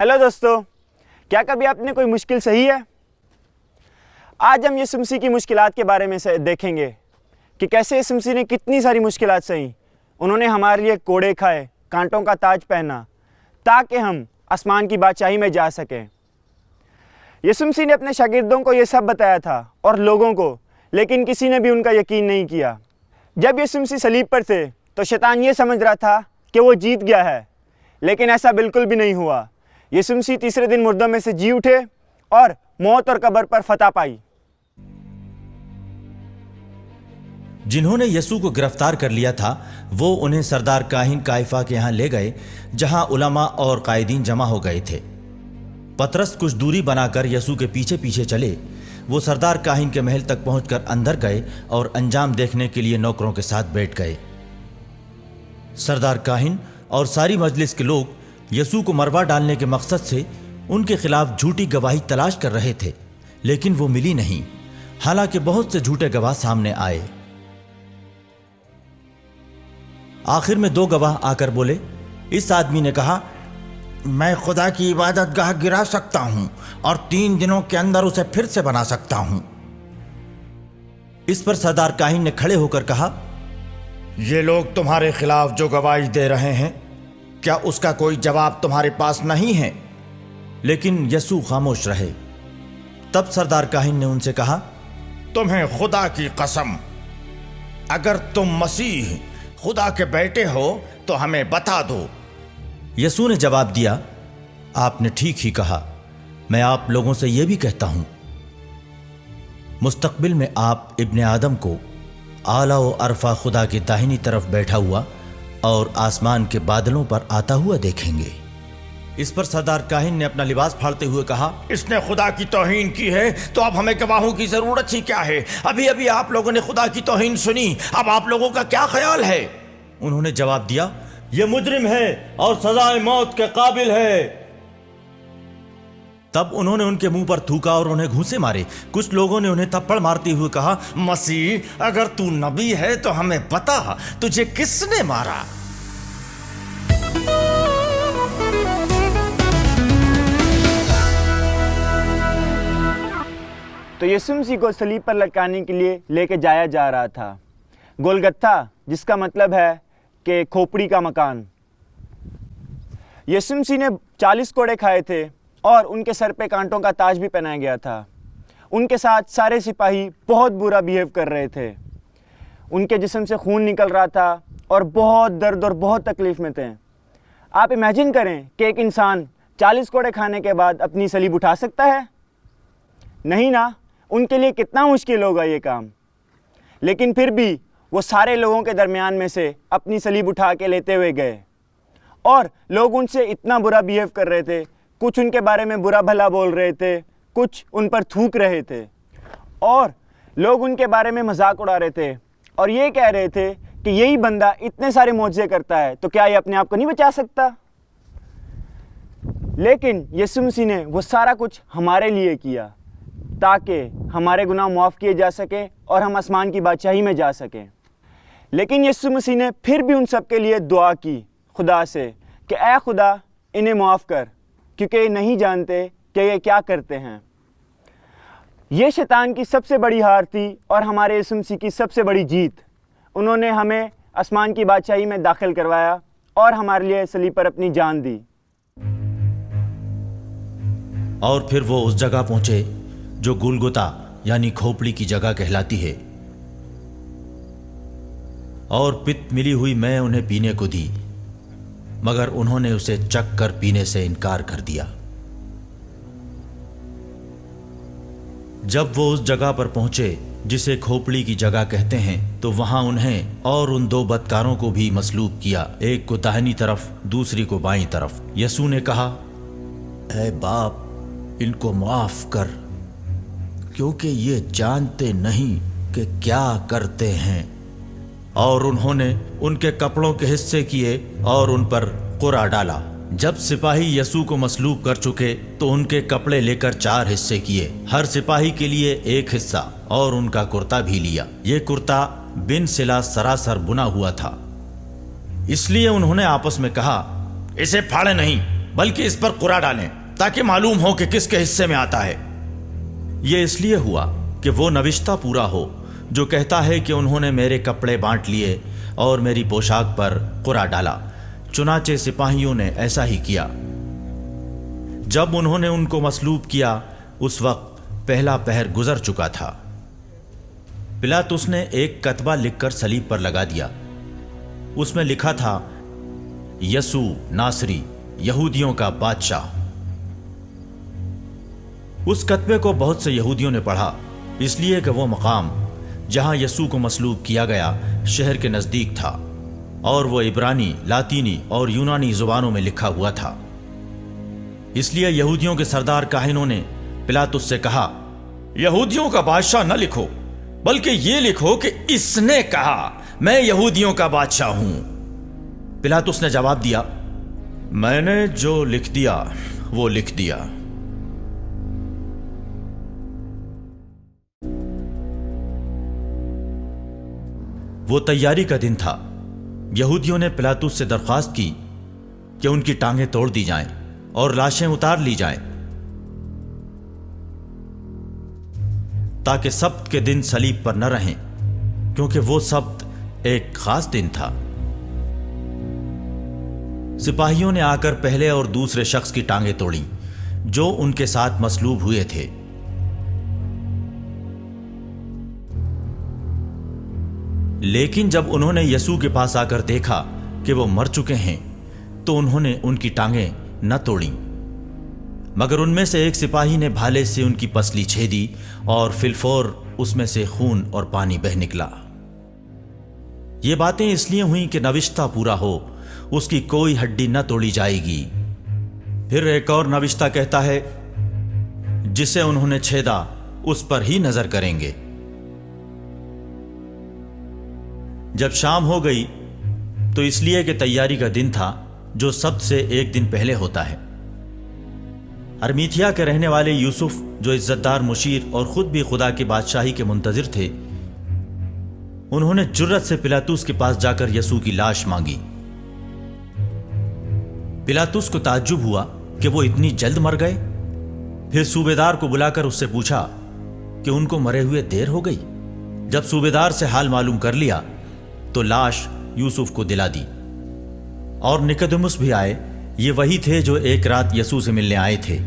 Hello दोस्तों, क्या कभी आपने कोई मुश्किल सही है? आज हम यीशु मसीह की मुश्किलात के बारे में से देखेंगे कि कैसे यीशु मसीह ने कितनी सारी मुश्किलात सही। उन्होंने हमारे लिए कोड़े खाए, कांटों का ताज पहना, ताकि हम आसमान की बादशाही में जा सकें। यीशु मसीह ने अपने शागिर्दों को ये सब बताया था और लोगों को, लेकिन किसी ने भी उनका यकीन नहीं किया। जब यीशु मसीह सलीब पर थे तो शैतान ये समझ रहा था कि वो जीत गया है, लेकिन ऐसा बिल्कुल भी नहीं हुआ। यीशु मसीह तीसरे दिन मुर्दों में से जी उठे और मौत और कब्र पर फतह पाई। जिन्होंने यीशु को गिरफ्तार कर लिया था वो उन्हें सरदार काहिन काइफा के यहाँ ले गए, जहां उलमा और कायदीन जमा हो गए थे। पतरस कुछ दूरी बनाकर यीशु के पीछे पीछे चले। वो सरदार काहिन के महल तक पहुंचकर अंदर गए और अंजाम देखने के लिए नौकरों के साथ बैठ गए। सरदार काहिन और सारी मजलिस के लोग यीशु को मरवा डालने के मकसद से उनके खिलाफ झूठी गवाही तलाश कर रहे थे, लेकिन वो मिली नहीं। हालांकि बहुत से झूठे गवाह सामने आए। आखिर में 2 गवाह आकर बोले, इस आदमी ने कहा, मैं खुदा की इबादत गाह गिरा सकता हूं और 3 दिनों के अंदर उसे फिर से बना सकता हूं। इस पर सरदार काहिन ने खड़े होकर कहा, ये लोग तुम्हारे खिलाफ जो गवाही दे रहे हैं, क्या उसका कोई जवाब तुम्हारे पास नहीं है? लेकिन यीशु खामोश रहे। तब सरदार काहिन ने उनसे कहा, तुम्हें खुदा की कसम, अगर तुम मसीह खुदा के बेटे हो तो हमें बता दो। यीशु ने जवाब दिया, आपने ठीक ही कहा। मैं आप लोगों से यह भी कहता हूं, मुस्तकबिल में आप इब्ने आदम को आला व अरफा खुदा की दाहिनी तरफ बैठा हुआ और आसमान के बादलों पर आता हुआ देखेंगे। इस पर सरदार काहिन ने अपना लिबास फाड़ते हुए कहा, इसने खुदा की तौहीन की है तो अब हमें गवाहों की जरूरत ही क्या है? अभी अभी आप लोगों ने खुदा की तौहीन सुनी, अब आप लोगों का क्या ख्याल है? उन्होंने जवाब दिया, यह मुजरिम है और सजाए मौत के काबिल है। तब उन्होंने उनके मुंह पर थूका और उन्हें घूंसे मारे। कुछ लोगों ने उन्हें थप्पड़ मारते हुए कहा, मसीह अगर तू नबी है तो हमें बता, तुझे किसने मारा? तो यीशु मसीह को सलीब पर लटकाने के लिए लेके जाया जा रहा था। गोलगत्था, जिसका मतलब है कि खोपड़ी का मकान। यीशु मसीह ने 40 कोड़े खाए थे और उनके सर पे कांटों का ताज भी पहनाया गया था। उनके साथ सारे सिपाही बहुत बुरा बिहेव कर रहे थे। उनके जिस्म से खून निकल रहा था और बहुत दर्द और बहुत तकलीफ में थे। आप इमेजिन करें कि एक इंसान 40 कोड़े खाने के बाद अपनी सलीब उठा सकता है? नहीं ना। उनके लिए कितना मुश्किल होगा ये काम। लेकिन फिर भी वो सारे लोगों के दरमियान में से अपनी सलीब उठा के लेते हुए गए और लोग उनसे इतना बुरा बिहेव कर रहे थे। कुछ उनके बारे में बुरा भला बोल रहे थे, कुछ उन पर थूक रहे थे और लोग उनके बारे में मजाक उड़ा रहे थे और ये कह रहे थे कि यही बंदा इतने सारे मौजज़े करता है तो क्या ये अपने आप को नहीं बचा सकता? लेकिन यीशु मसीह ने वो सारा कुछ हमारे लिए किया ताकि हमारे गुनाह माफ़ किए जा सके और हम आसमान की बादशाही में जा सकें। लेकिन यीशु मसीह ने फिर भी उन सब के लिए दुआ की खुदा से कि ऐ खुदा, इन्हें माफ़ कर, क्योंकि ये नहीं जानते कि ये क्या करते हैं। ये शैतान की सबसे बड़ी हार थी और हमारे यीशु मसीह की सबसे बड़ी जीत। उन्होंने हमें आसमान की बादशाही में दाखिल करवाया और हमारे लिए सलीब पर अपनी जान दी। और फिर वो उस जगह पहुंचे जो गुलगुता यानी खोपड़ी की जगह कहलाती है, और पित्त मिली हुई मैं उन्हें पीने को दी, मगर उन्होंने उसे चख कर पीने से इनकार कर दिया। जब वो उस जगह पर पहुंचे जिसे खोपड़ी की जगह कहते हैं, तो वहां उन्हें और उन 2 बदकारों को भी मसलूब किया, एक को दाहिनी तरफ, दूसरी को बाईं तरफ। यीशु ने कहा, ऐ बाप, इनको माफ कर, क्योंकि ये जानते नहीं कि क्या करते हैं। और उन्होंने उनके कपड़ों के हिस्से किए और उन पर कुरा डाला। जब सिपाही यीशु को मसलूब कर चुके तो उनके कपड़े लेकर 4 हिस्से किए, हर सिपाही के लिए 1 हिस्सा, और उनका कुर्ता भी लिया। ये कुर्ता बिन सिला सरासर बुना हुआ था। इसलिए उन्होंने आपस में कहा, इसे फाड़े नहीं, بلکہ اس پر قرعہ ڈالیں تاکہ معلوم ہو کہ کس کے حصے میں آتا ہے۔ یہ اس لیے ہوا کہ وہ نوشتہ پورا ہو جو کہتا ہے کہ انہوں نے میرے کپڑے بانٹ لیے اور میری پوشاک پر قرعہ ڈالا۔ چنانچہ سپاہیوں نے ایسا ہی کیا۔ جب انہوں نے ان کو مصلوب کیا اس وقت پہلا پہر گزر چکا تھا۔ پلاطس نے ایک کتبہ لکھ کر صلیب پر لگا دیا۔ اس میں لکھا تھا، یسوع ناصری یہودیوں کا بادشاہ۔ اس کتبے کو بہت سے یہودیوں نے پڑھا، اس لیے کہ وہ مقام جہاں یسوع کو مصلوب کیا گیا شہر کے نزدیک تھا اور وہ عبرانی، لاطینی اور یونانی زبانوں میں لکھا ہوا تھا۔ اس لیے یہودیوں کے سردار کاہنوں نے پلاطس سے کہا، یہودیوں کا بادشاہ نہ لکھو، بلکہ یہ لکھو کہ اس نے کہا میں یہودیوں کا بادشاہ ہوں۔ پلاطس نے جواب دیا، میں نے جو لکھ دیا وہ لکھ دیا۔ وہ تیاری کا دن تھا۔ یہودیوں نے پلاطس سے درخواست کی کہ ان کی ٹانگیں توڑ دی جائیں اور لاشیں اتار لی جائیں تاکہ سبت کے دن صلیب پر نہ رہیں، کیونکہ وہ سبت ایک خاص دن تھا۔ سپاہیوں نے آ کر پہلے اور دوسرے شخص کی ٹانگیں توڑیں جو ان کے ساتھ مصلوب ہوئے تھے۔ لیکن جب انہوں نے یسوع کے پاس آ کر دیکھا کہ وہ مر چکے ہیں تو انہوں نے ان کی ٹانگیں نہ توڑیں، مگر ان میں سے ایک سپاہی نے بھالے سے ان کی پسلی چھیدی اور فی الفور اس میں سے خون اور پانی بہہ نکلا۔ یہ باتیں اس لیے ہوئیں کہ نوشتہ پورا ہو، اس کی کوئی ہڈی نہ توڑی جائے گی۔ پھر ایک اور نوشتہ کہتا ہے، جسے انہوں نے چھیدا اس پر ہی نظر کریں گے۔ جب شام ہو گئی تو اس لیے کہ تیاری کا دن تھا جو سبت سے ایک دن پہلے ہوتا ہے، ارمیتھیا کے رہنے والے یوسف جو عزت دار مشیر اور خود بھی خدا کی بادشاہی کے منتظر تھے، انہوں نے جرت سے پلاطس کے پاس جا کر یسوع کی لاش مانگی۔ پلاطس کو تعجب ہوا کہ وہ اتنی جلد مر گئے۔ پھر صوبیدار کو بلا کر اس سے پوچھا کہ ان کو مرے ہوئے دیر ہو گئی۔ جب صوبیدار سے حال معلوم کر لیا تو لاش یوسف کو دلا دی۔ اور نکودیموس بھی آئے، یہ وہی تھے جو ایک رات یسوع سے ملنے آئے تھے۔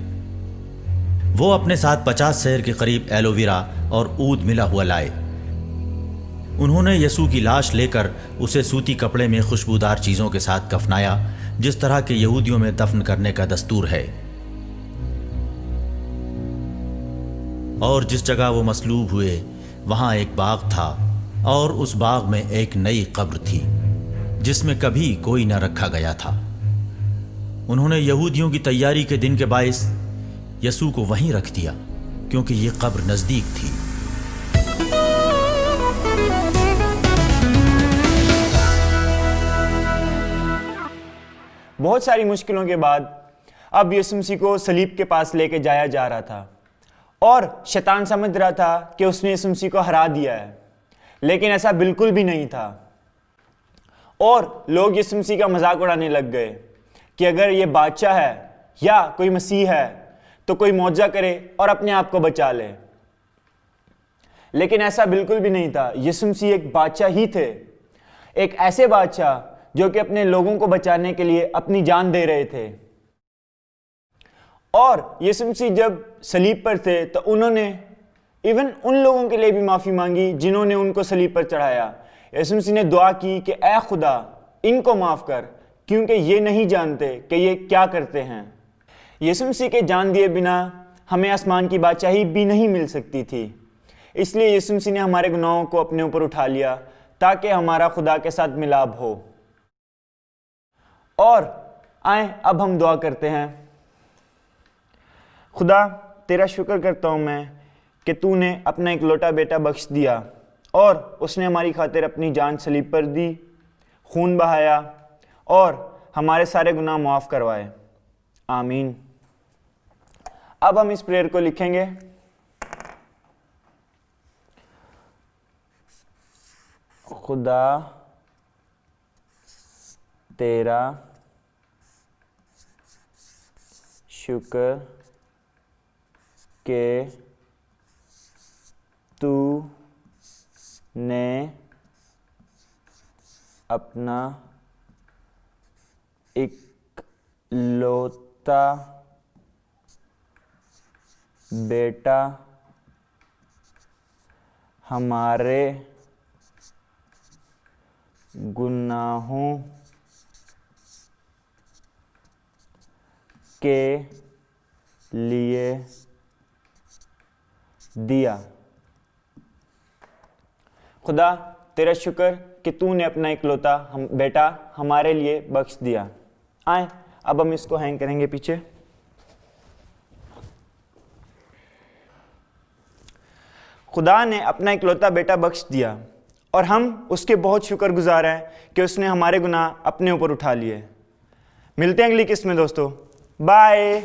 وہ اپنے ساتھ 50 سیر کے قریب ایلوویرا اور عود ملا ہوا لائے۔ انہوں نے یسوع کی لاش لے کر اسے سوتی کپڑے میں خوشبودار چیزوں کے ساتھ کفنایا، جس طرح کے یہودیوں میں دفن کرنے کا دستور ہے۔ اور جس جگہ وہ مصلوب ہوئے وہاں ایک باغ تھا، اور اس باغ میں ایک نئی قبر تھی جس میں کبھی کوئی نہ رکھا گیا تھا۔ انہوں نے یہودیوں کی تیاری کے دن کے باعث یسوع کو وہیں رکھ دیا، کیونکہ یہ قبر نزدیک تھی۔ بہت ساری مشکلوں کے بعد اب یسوع مسیح کو صلیب کے پاس لے کے جایا جا رہا تھا، اور شیطان سمجھ رہا تھا کہ اس نے یسوع مسیح کو ہرا دیا ہے، لیکن ایسا بالکل بھی نہیں تھا۔ اور لوگ یسوع مسیح کا مذاق اڑانے لگ گئے کہ اگر یہ بادشاہ ہے یا کوئی مسیح ہے تو کوئی معجزہ کرے اور اپنے آپ کو بچا لے۔ لیکن ایسا بالکل بھی نہیں تھا۔ یسوع مسیح ایک بادشاہ ہی تھے، ایک ایسے بادشاہ جو کہ اپنے لوگوں کو بچانے کے لیے اپنی جان دے رہے تھے۔ اور یسوع مسیح جب صلیب پر تھے تو انہوں نے ایون ان لوگوں کے لیے بھی معافی مانگی جنہوں نے ان کو صلیب پر چڑھایا۔ یسوع مسیح نے دعا کی کہ اے خدا ان کو معاف کر، کیونکہ یہ نہیں جانتے کہ یہ کیا کرتے ہیں۔ یسوع مسیح کے جان دیے بنا ہمیں آسمان کی بادشاہی بھی نہیں مل سکتی تھی، اس لیے یسوع مسیح نے ہمارے گناہوں کو اپنے اوپر اٹھا لیا تاکہ ہمارا خدا کے ساتھ ملاب ہو۔ اور آئیں اب ہم دعا کرتے ہیں۔ خدا تیرا شکر کرتا ہوں میں کہ تو نے اپنا ایک لوٹا بیٹا بخش دیا، اور اس نے ہماری خاطر اپنی جان صلیب پر دی، خون بہایا اور ہمارے سارے گناہ معاف کروائے۔ آمین۔ اب ہم اس پریئر کو لکھیں گے۔ خدا تیرا شکر کہ تو نے اپنا اکلوتا بیٹا ہمارے گناہوں کے لیے دیا۔ خدا تیرا شکر کہ تو نے اپنا اکلوتا بیٹا ہمارے لیے بخش دیا۔ آئیں اب ہم اس کو ہینگ کریں گے پیچھے۔ خدا نے اپنا اکلوتا بیٹا بخش دیا اور ہم اس کے بہت شکر گزار ہیں کہ اس نے ہمارے گناہ اپنے اوپر اٹھا لیے۔ ملتے ہیں اگلی قسط میں دوستو، بائے۔